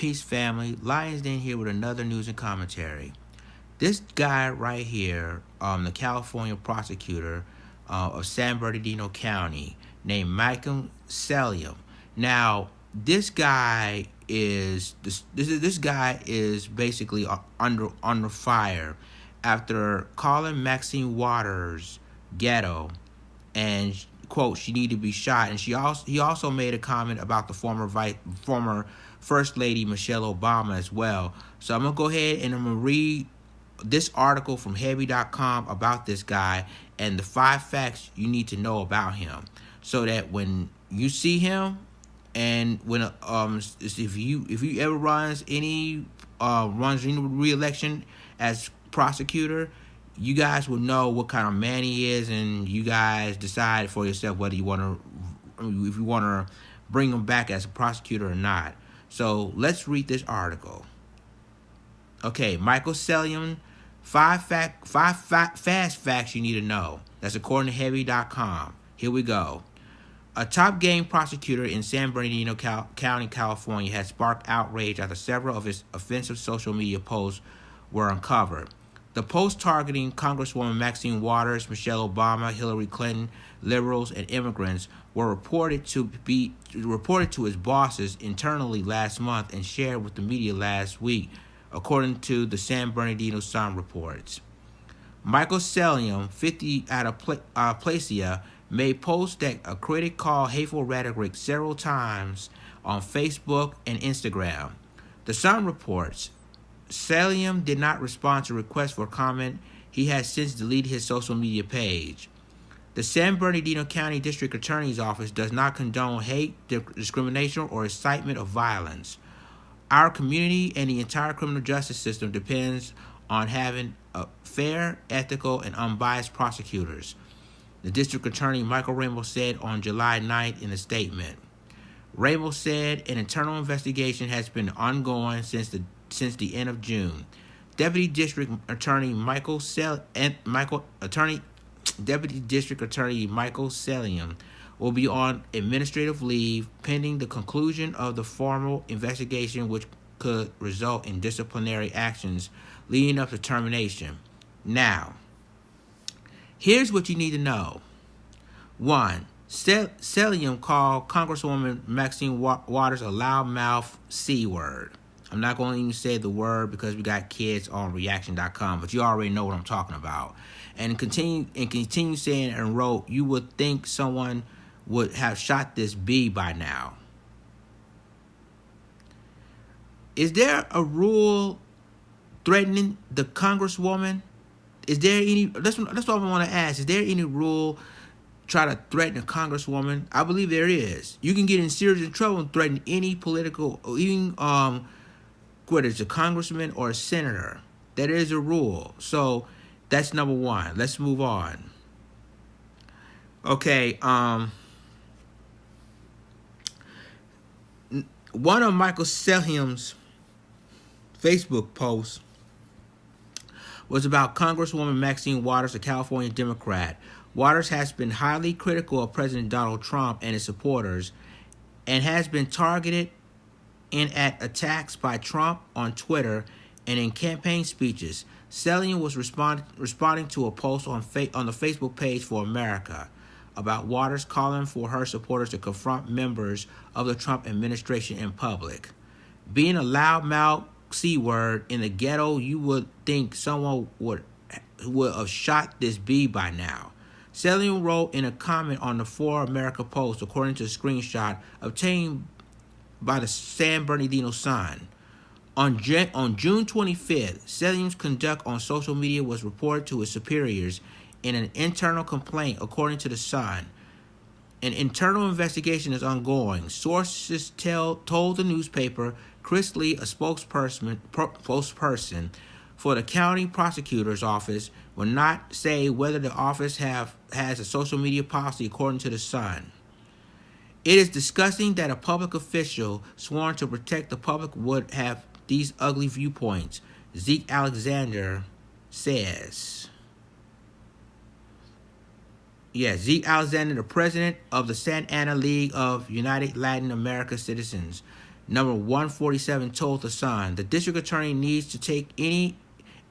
Peace family, Lions Den here with another news and commentary. This guy right here, the California prosecutor of San Bernardino County, named Michael Selyem. Now, this guy is basically under fire after calling Maxine Waters ghetto and quote, she needed to be shot. And he also made a comment about the former First Lady Michelle Obama as well. So I'm gonna go ahead and I'm gonna read this article from Heavy.com about this guy and the 5 facts you need to know about him, so that when you see him and when if you ever runs any re-election as prosecutor, you guys will know what kind of man he is, and you guys decide for yourself whether you want to, if you want to bring him back as a prosecutor or not. So let's read this article. Okay, Michael Selyem, 5 fast facts you need to know. That's according to Heavy.com. Here we go. A top game prosecutor in San Bernardino County, California, has sparked outrage after several of his offensive social media posts were uncovered. The posts targeting Congresswoman Maxine Waters, Michelle Obama, Hillary Clinton, liberals, and immigrants were reported to his bosses internally last month and shared with the media last week, according to the San Bernardino Sun reports. Michael Selyem, 50 out of Placia, made posts that a critic called hateful rhetoric several times on Facebook and Instagram. The Sun reports Selyem did not respond to requests for comment. He has since deleted his social media page. The San Bernardino County District Attorney's Office does not condone hate, discrimination, or incitement of violence. Our community and the entire criminal justice system depends on having fair, ethical, and unbiased prosecutors, the District Attorney Michael Rainbow said on July 9th in a statement. Rainbow said an internal investigation has been ongoing since the end of June. Deputy District Attorney Michael Selyem will be on administrative leave pending the conclusion of the formal investigation, which could result in disciplinary actions leading up to termination. Now, here's what you need to know. 1. Selyem called Congresswoman Maxine Waters a loudmouth C-word. I'm not going to even say the word because we got kids on Reaction.com, but you already know what I'm talking about. And continue saying and wrote, you would think someone would have shot this bee by now. Is there a rule threatening the Congresswoman? Is there any? That's what I want to ask. Is there any rule try to threaten a Congresswoman? I believe there is. You can get in serious trouble and threaten any political, or even whether it's a congressman or a senator. That is a rule. So that's number 1. Let's move on. Okay. One of Michael Selyem's Facebook posts was about Congresswoman Maxine Waters, a California Democrat. Waters has been highly critical of President Donald Trump and his supporters and has been targeted at attacks by Trump on Twitter and in campaign speeches. Selyem was responding to a post on the Facebook page for America about Waters calling for her supporters to confront members of the Trump administration in public. Being a loudmouth C-word in the ghetto, you would think someone would have shot this bee by now. Selyem wrote in a comment on the For America post, according to a screenshot obtained by the San Bernardino Sun. On June 25th, Selyem's conduct on social media was reported to his superiors in an internal complaint, according to the Sun. An internal investigation is ongoing. Sources told the newspaper Chris Lee, a spokesperson for the county prosecutor's office, will not say whether the office has a social media policy, according to the Sun. It is disgusting that a public official sworn to protect the public would have these ugly viewpoints, Zeke Alexander says. Zeke Alexander, the president of the Santa Ana League of United Latin America Citizens, number 147, told the Sun, the district attorney needs to take any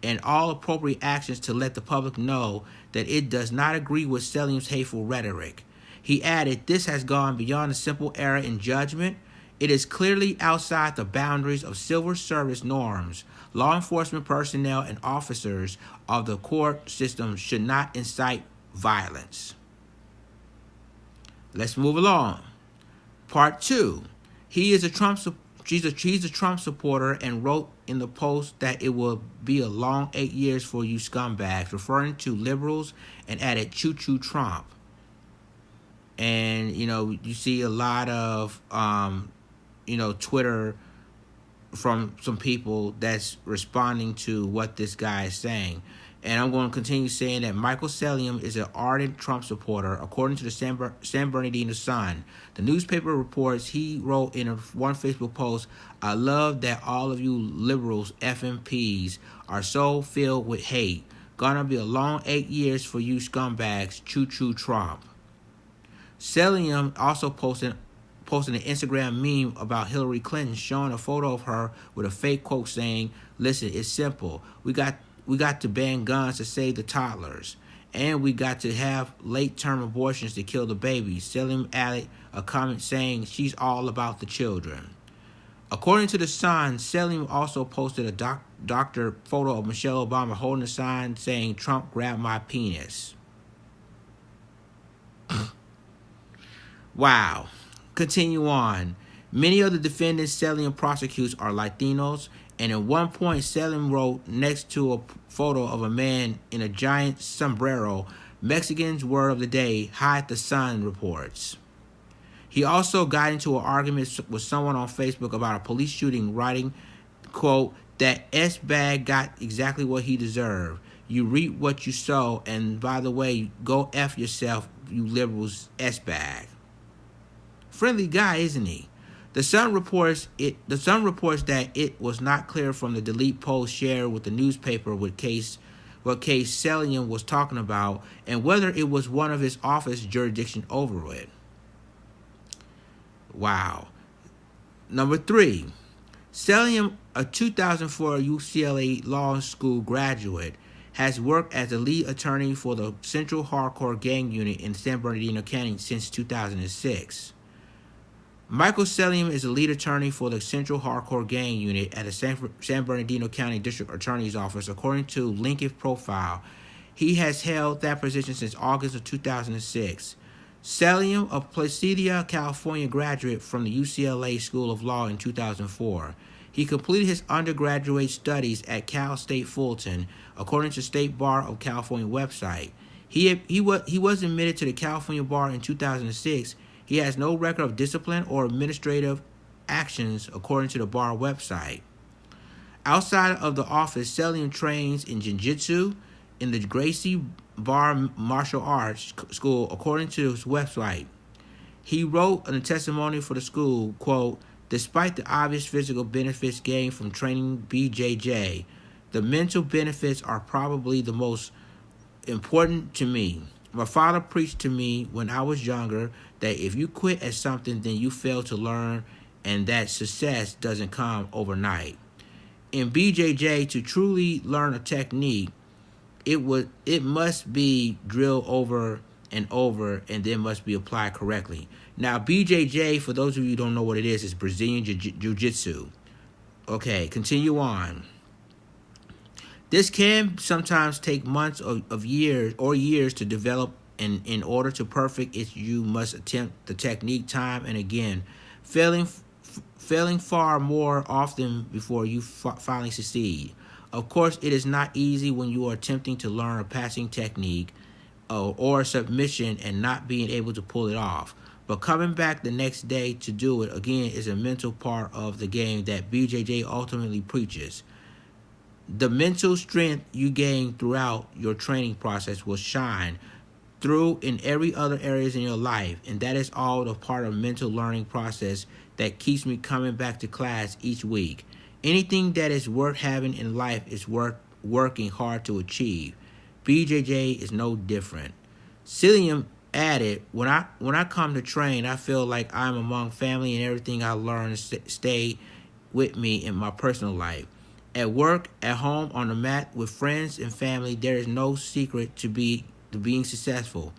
and all appropriate actions to let the public know that it does not agree with Selyem's hateful rhetoric. He added, this has gone beyond a simple error in judgment. It is clearly outside the boundaries of civil service norms. Law enforcement personnel and officers of the court system should not incite violence. Let's move along. Part 2. He's a Trump supporter and wrote in the Post that it will be a long 8 years for you scumbags, referring to liberals, and added choo-choo Trump. And, you see a lot of, Twitter from some people that's responding to what this guy is saying. And I'm going to continue saying that Michael Selyem is an ardent Trump supporter, according to the San Bernardino Sun. The newspaper reports he wrote in one Facebook post, I love that all of you liberals, FMPs, are so filled with hate. Gonna be a long 8 years for you scumbags, choo-choo Trump. Selyem also posted an Instagram meme about Hillary Clinton, showing a photo of her with a fake quote saying, listen, it's simple. We got to ban guns to save the toddlers, and we got to have late-term abortions to kill the babies. Selyem added a comment saying she's all about the children. According to the Sun, Selyem also posted a doctor photo of Michelle Obama holding a sign saying, Trump grabbed my penis. Wow. Continue on. Many of the defendants Selyem prosecutes are Latinos, and at one point Selyem wrote next to a photo of a man in a giant sombrero, Mexicans' word of the day, hide the Sun reports. He also got into an argument with someone on Facebook about a police shooting, writing, quote, that S-bag got exactly what he deserved. You reap what you sow, and by the way, go F yourself, you liberals, S-bag. Friendly guy, isn't he? The Sun reports that it was not clear from the delete post shared with the newspaper what case Selyem was talking about and whether it was one of his office jurisdiction over it. Wow. Number 3. Selyem, a 2004 UCLA Law School graduate, has worked as the lead attorney for the Central Hardcore Gang Unit in San Bernardino County since 2006. Michael Selyem is the lead attorney for the Central Hardcore Gang Unit at the San Bernardino County District Attorney's Office. According to LinkedIn profile, he has held that position since August of 2006. Selyem, a Placidia, California graduate from the UCLA School of Law in 2004. He completed his undergraduate studies at Cal State Fulton, according to State Bar of California website. He was admitted to the California Bar in 2006. He has no record of discipline or administrative actions, according to the bar website. Outside of the office, Selyem trains in jiu-jitsu in the Gracie Bar Martial Arts School, according to his website. He wrote in a testimony for the school, quote, despite the obvious physical benefits gained from training BJJ, the mental benefits are probably the most important to me. My father preached to me when I was younger that if you quit at something, then you fail to learn, and that success doesn't come overnight. In BJJ, to truly learn a technique, it must be drilled over and over, and then must be applied correctly. Now, BJJ, for those of you who don't know what it is Brazilian Jiu-Jitsu. Okay, continue on. This can sometimes take months of years to develop, and in order to perfect it, you must attempt the technique time and again, failing far more often before you finally succeed. Of course, it is not easy when you are attempting to learn a passing technique or a submission and not being able to pull it off. But coming back the next day to do it again is a mental part of the game that BJJ ultimately preaches. The mental strength you gain throughout your training process will shine through in every other areas in your life, and that is all the part of mental learning process that keeps me coming back to class each week. Anything that is worth having in life is worth working hard to achieve. BJJ is no different. Selyem added, when I come to train, I feel like I'm among family and everything I learned stayed with me in my personal life. At work, at home, on the mat, with friends and family, there is no secret to being successful.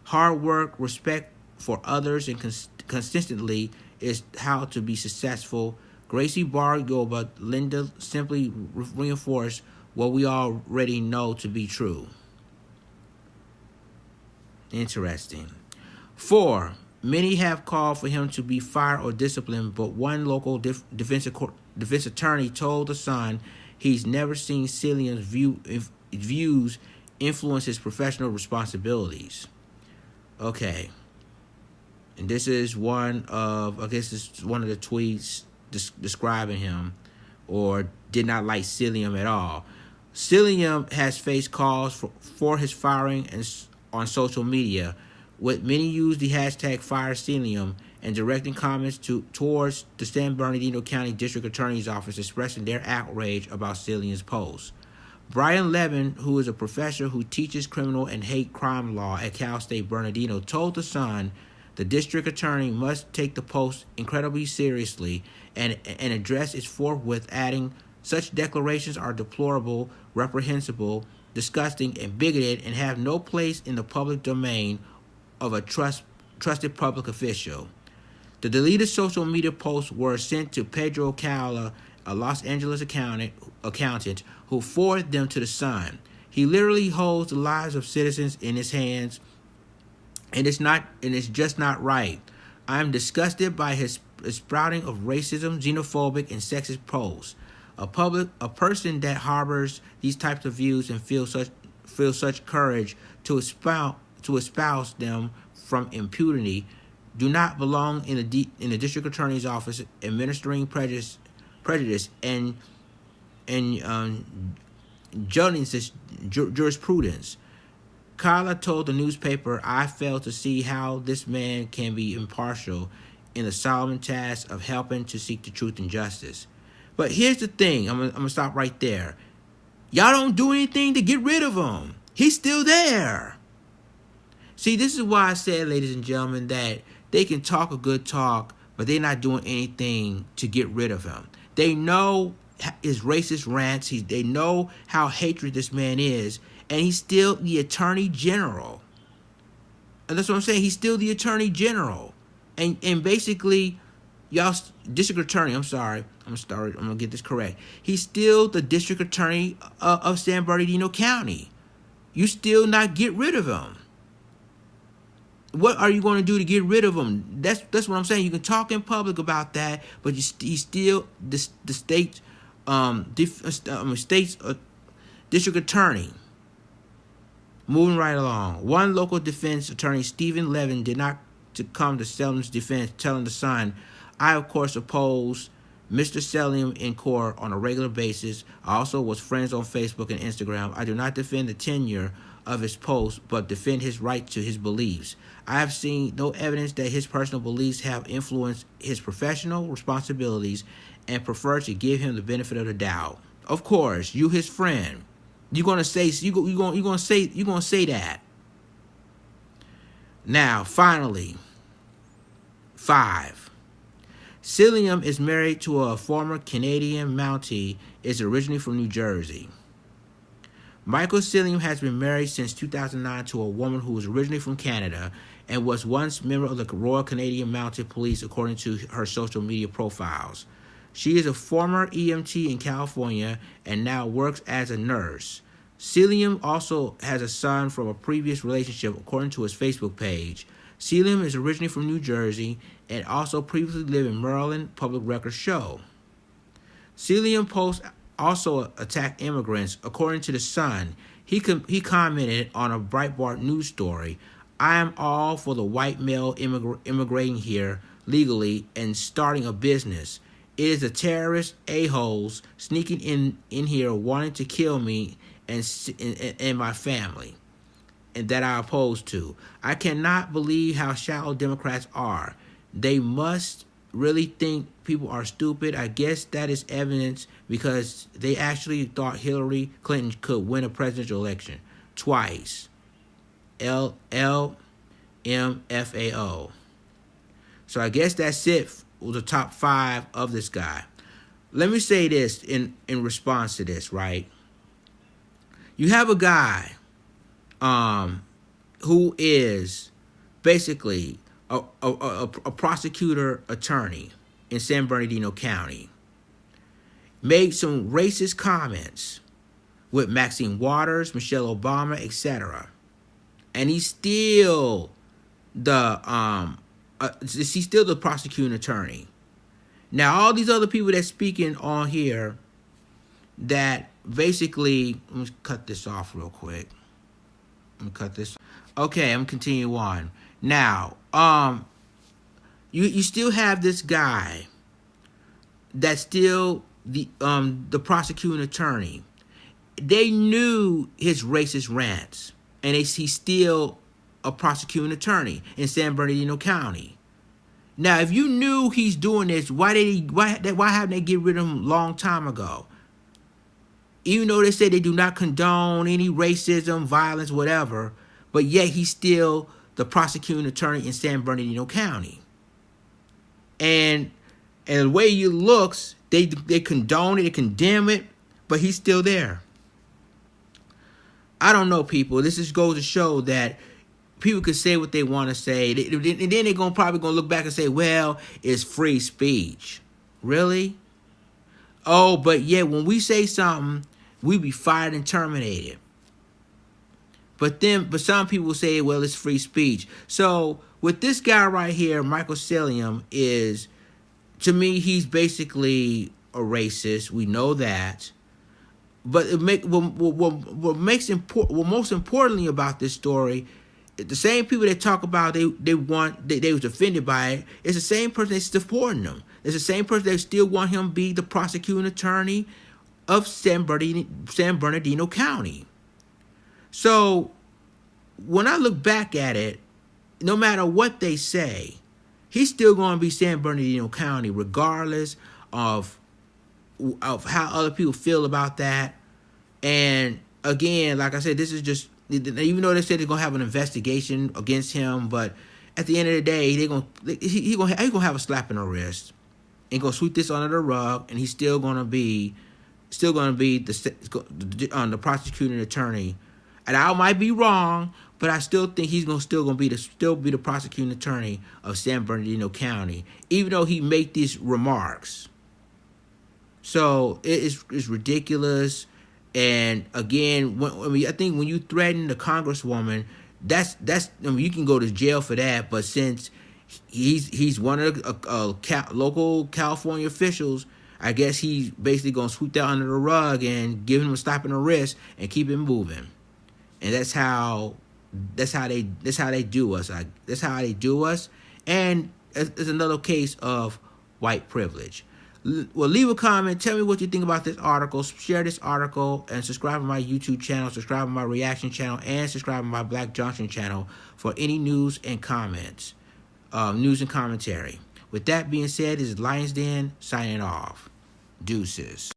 Hard work, respect for others, and consistently is how to be successful. Gracie Bargo, but Linda simply reinforced what we already know to be true. Interesting. 4. Many have called for him to be fired or disciplined, but one local defense attorney told The Sun he's never seen Selyem's views influence his professional responsibilities. Okay. And this is one of the tweets describing him, or did not like Selyem at all. Selyem has faced calls for his firing on social media, with many use the hashtag #FireSelyem and directing comments towards the San Bernardino County District Attorney's Office expressing their outrage about Selyem's post. Brian Levin, who is a professor who teaches criminal and hate crime law at Cal State Bernardino, told The Sun the district attorney must take the post incredibly seriously and address it forthwith, adding, "Such declarations are deplorable, reprehensible, disgusting, and bigoted, and have no place in the public domain of a trusted public official." The deleted social media posts were sent to Pedro Cala, a Los Angeles accountant, who forwarded them to The Sun. He literally holds the lives of citizens in his hands, and it's just not right. I am disgusted by his sprouting of racism, xenophobic, and sexist posts. A person that harbors these types of views and feels such courage to espouse them from impunity do not belong in the district attorney's office administering prejudice and jurisprudence. Carla told the newspaper, "I fail to see how this man can be impartial in the solemn task of helping to seek the truth and justice." But here's the thing. I'm gonna stop right there. Y'all don't do anything to get rid of him. He's still there. See, this is why I said, ladies and gentlemen, that they can talk a good talk, but they're not doing anything to get rid of him. They know his racist rants. They know how hatred this man is, and he's still the attorney general. And that's what I'm saying. He's still the attorney general. And basically, y'all, district attorney, I'm sorry. I'm going to get this correct. He's still the district attorney of San Bernardino County. You still not get rid of him. What are you going to do to get rid of him? That's what I'm saying. You can talk in public about that, but he's still the state's district attorney. Moving right along. One local defense attorney, Stephen Levin, did not come to Selyem's defense, telling The Sun, "I, of course, oppose Mr. Selyem in court on a regular basis. I also was friends on Facebook and Instagram. I do not defend the tenure of his post, but defend his right to his beliefs. I have seen no evidence that his personal beliefs have influenced his professional responsibilities and prefer to give him the benefit of the doubt." Of course, you his friend. You're gonna say that. Now, finally, 5. Selyem is married to a former Canadian Mountie, is originally from New Jersey. Michael Selyem has been married since 2009 to a woman who was originally from Canada and was once member of the Royal Canadian Mounted Police, according to her social media profiles. She is a former EMT in California and now works as a nurse. Selyem also has a son from a previous relationship, according to his Facebook page. Selyem is originally from New Jersey and also previously lived in Maryland, public records show. Selyem posts also attacked immigrants, according to The Sun. He commented on a Breitbart news story, "I am all for the white male immigrating here legally and starting a business. It is the terrorist a-holes sneaking in here wanting to kill me and my family, and that I oppose to. I cannot believe how shallow Democrats are. They must really think people are stupid. I guess that is evidence because they actually thought Hillary Clinton could win a presidential election twice. MFAO. So I guess that's it with the top 5 of this guy. Let me say this in response to this, right? You have a guy who is basically a prosecutor attorney in San Bernardino County, made some racist comments with Maxine Waters, Michelle Obama, etc. And he's still the prosecuting attorney. Now, all these other people that's speaking on here that basically, let me cut this off real quick. Okay, I'm continue on. Now, you still have this guy that's still the prosecuting attorney. They knew his racist rants, and he's still a prosecuting attorney in San Bernardino County. Now, if you knew he's doing this, why haven't they get rid of him a long time ago? Even though they say they do not condone any racism, violence, whatever, but yet he's still the prosecuting attorney in San Bernardino County. And the way he looks, they condone it, they condemn it, but he's still there. I don't know, people. This just goes to show that people can say what they want to say, and then they're probably going to look back and say, well, it's free speech. Really? Oh, but yeah, when we say something, we be fired and terminated. But some people say, well, it's free speech. So with this guy right here, Michael Selyem, to me, he's basically a racist. We know that. But what most importantly about this story, the same people that talk about they was offended by it, it's the same person that's supporting them. It's the same person that still want him to be the prosecuting attorney of San Bernardino County. So when I look back at it, no matter what they say, he's still going to be San Bernardino County, regardless of how other people feel about that. And again, like I said, this is just, even though they said they're going to have an investigation against him, but at the end of the day, he's going to have a slap in the wrist and go sweep this under the rug, and he's still going to be the prosecuting attorney. And I might be wrong, but I still think he's still going to be the prosecuting attorney of San Bernardino County, even though he made these remarks. So it's ridiculous. And again, I think when you threaten the congresswoman, you can go to jail for that. But since he's one of the local California officials, I guess he's basically gonna sweep that under the rug and give him a slap in the wrist and keep it moving. And that's how they do us. That's how they do us. And it's another case of white privilege. Well, leave a comment. Tell me what you think about this article. Share this article and subscribe to my YouTube channel, subscribe to my reaction channel, and subscribe to my Black Junction channel for any news and comments, news and commentary. With that being said, this is Lions Den signing off. Deuces.